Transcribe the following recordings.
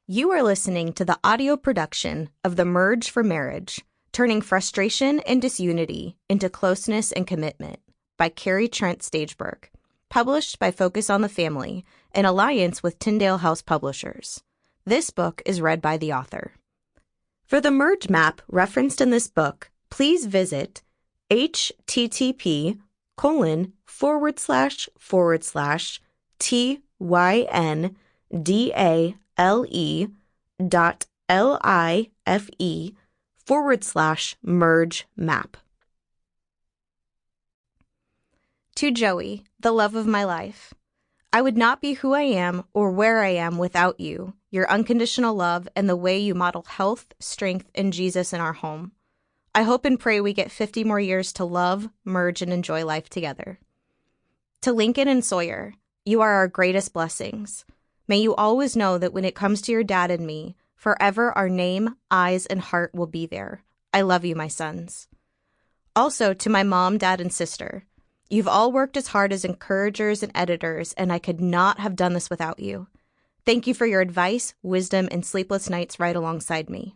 You are listening to the audio production of The Merge for Marriage, Turning Frustration and Disunity into Closeness and Commitment by Kari, Trent, Stageberg, published by Focus on the Family in alliance with Tyndale House Publishers. This book is read by the author. For the merge map referenced in this book, please visit http://tyndale.life/merge map. To Joey, the love of my life. I would not be who I am or where I am without you, your unconditional love, and the way you model health, strength, and Jesus in our home. I hope and pray we get 50 more years to love, merge, and enjoy life together. To Lincoln and Sawyer, you are our greatest blessings. May you always know that when it comes to your dad and me, forever our name, eyes, and heart will be there. I love you, my sons. Also, to my mom, dad, and sister, you've all worked as hard as encouragers and editors, and I could not have done this without you. Thank you for your advice, wisdom, and sleepless nights right alongside me.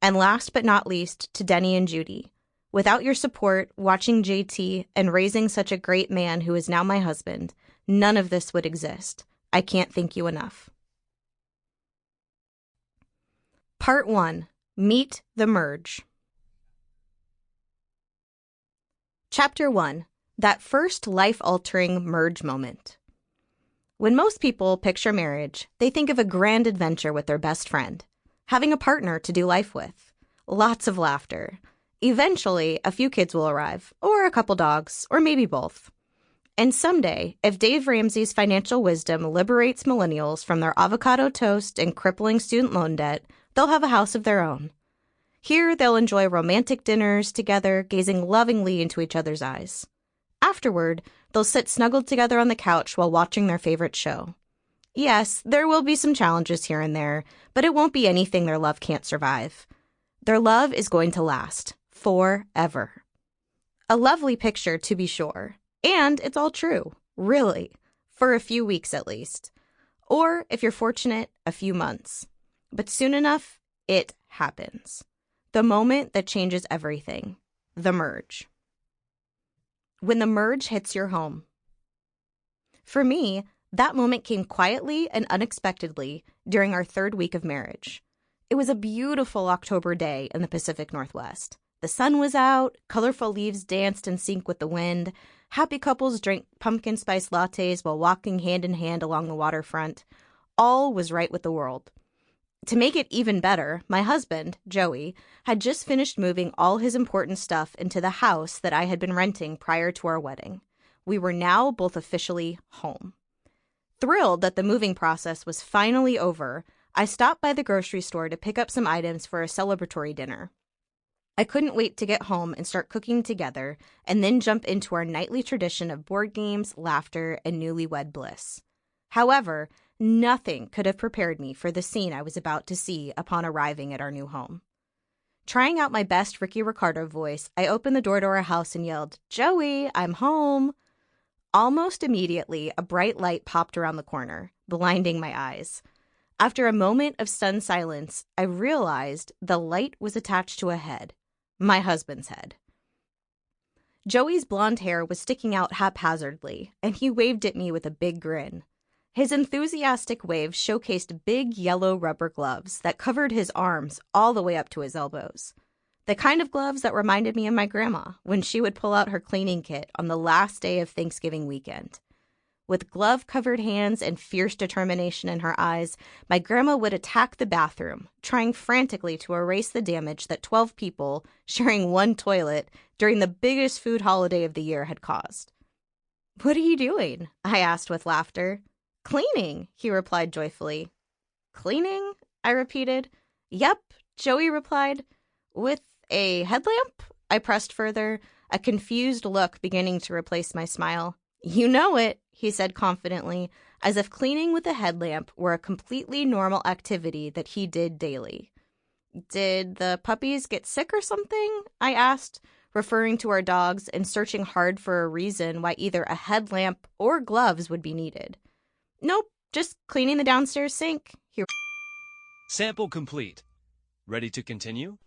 And last but not least, to Denny and Judy. Without your support, watching JT, and raising such a great man who is now my husband, none of this would exist. I can't thank you enough. Part 1. Meet the Merge. Chapter 1. That first life-altering merge moment. When most people picture marriage, they think of a grand adventure with their best friend, having a partner to do life with, lots of laughter. Eventually, a few kids will arrive, or a couple dogs, or maybe both. And someday, if Dave Ramsey's financial wisdom liberates millennials from their avocado toast and crippling student loan debt, they'll have a house of their own. Here, they'll enjoy romantic dinners together, gazing lovingly into each other's eyes. Afterward, they'll sit snuggled together on the couch while watching their favorite show. Yes, there will be some challenges here and there, but it won't be anything their love can't survive. Their love is going to last forever. A lovely picture, to be sure. And it's all true, really, for a few weeks at least. Or, if you're fortunate, a few months. But soon enough, it happens. The moment that changes everything. The merge. When the merge hits your home. For me, that moment came quietly and unexpectedly during our third week of marriage. It was a beautiful October day in the Pacific Northwest. The sun was out, colorful leaves danced in sync with the wind, happy couples drank pumpkin spice lattes while walking hand in hand along the waterfront. All was right with the world. To make it even better, my husband, Joey, had just finished moving all his important stuff into the house that I had been renting prior to our wedding. We were now both officially home. Thrilled that the moving process was finally over, I stopped by the grocery store to pick up some items for a celebratory dinner. I couldn't wait to get home and start cooking together, and then jump into our nightly tradition of board games, laughter, and newlywed bliss. However, nothing could have prepared me for the scene I was about to see upon arriving at our new home. Trying out my best Ricky Ricardo voice, I opened the door to our house and yelled, "Joey, I'm home!" Almost immediately, a bright light popped around the corner, blinding my eyes. After a moment of stunned silence, I realized the light was attached to a head. My husband's head. Joey's blonde hair was sticking out haphazardly, and he waved at me with a big grin. His enthusiastic wave showcased big yellow rubber gloves that covered his arms all the way up to his elbows. The kind of gloves that reminded me of my grandma when she would pull out her cleaning kit on the last day of Thanksgiving weekend. With glove-covered hands and fierce determination in her eyes, my grandma would attack the bathroom, trying frantically to erase the damage that 12 people sharing one toilet during the biggest food holiday of the year had caused. "What are you doing?" I asked with laughter. "Cleaning," he replied joyfully. "Cleaning?" I repeated. "Yep," Joey replied. "With a headlamp?" I pressed further, a confused look beginning to replace my smile. "You know it," he said confidently, as if cleaning with a headlamp were a completely normal activity that he did daily. "Did the puppies get sick or something?" I asked, referring to our dogs and searching hard for a reason why either a headlamp or gloves would be needed. "Nope, just cleaning the downstairs sink." Sample complete. Ready to continue?